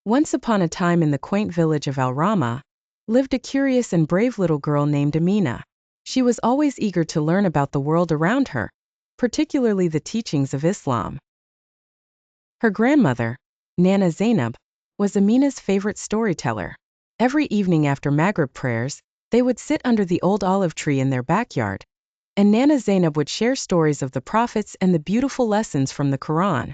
Once upon a time in the quaint village of Al-Rama, lived a curious and brave little girl named Amina. She was always eager to learn about the world around her, particularly the teachings of Islam. Her grandmother, Nana Zainab, was Amina's favorite storyteller. Every evening after Maghrib prayers, they would sit under the old olive tree in their backyard, and Nana Zainab would share stories of the prophets and the beautiful lessons from the Quran.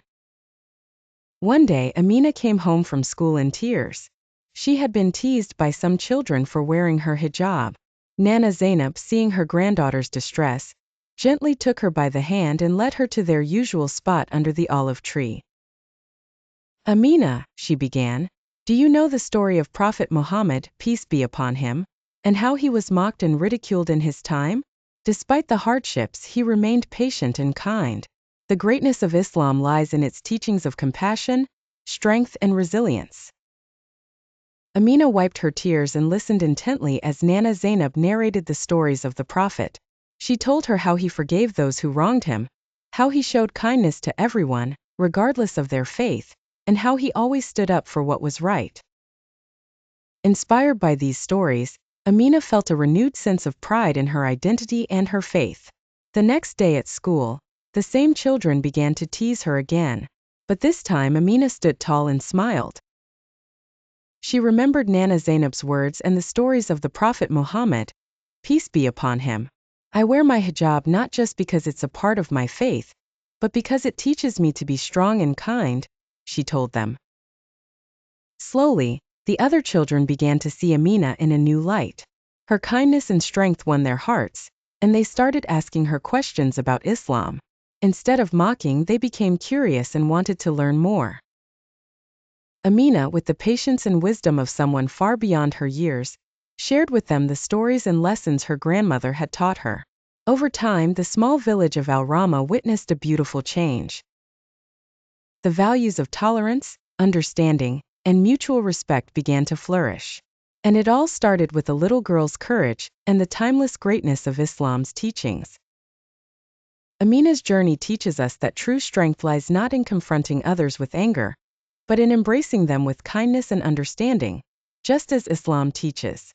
One day, Amina came home from school in tears. She had been teased by some children for wearing her hijab. Nana Zainab, seeing her granddaughter's distress, gently took her by the hand and led her to their usual spot under the olive tree. "Amina," she began, "do you know the story of Prophet Muhammad, peace be upon him, and how he was mocked and ridiculed in his time? Despite the hardships, he remained patient and kind. The greatness of Islam lies in its teachings of compassion, strength, and resilience." Amina wiped her tears and listened intently as Nana Zainab narrated the stories of the Prophet. She told her how he forgave those who wronged him, how he showed kindness to everyone, regardless of their faith, and how he always stood up for what was right. Inspired by these stories, Amina felt a renewed sense of pride in her identity and her faith. The next day at school, the same children began to tease her again, but this time Amina stood tall and smiled. She remembered Nana Zainab's words and the stories of the Prophet Muhammad, peace be upon him. "I wear my hijab not just because it's a part of my faith, but because it teaches me to be strong and kind," she told them. Slowly, the other children began to see Amina in a new light. Her kindness and strength won their hearts, and they started asking her questions about Islam. Instead of mocking, they became curious and wanted to learn more. Amina, with the patience and wisdom of someone far beyond her years, shared with them the stories and lessons her grandmother had taught her. Over time, the small village of Al-Rama witnessed a beautiful change. The values of tolerance, understanding, and mutual respect began to flourish. And it all started with a little girl's courage and the timeless greatness of Islam's teachings. Amina's journey teaches us that true strength lies not in confronting others with anger, but in embracing them with kindness and understanding, just as Islam teaches.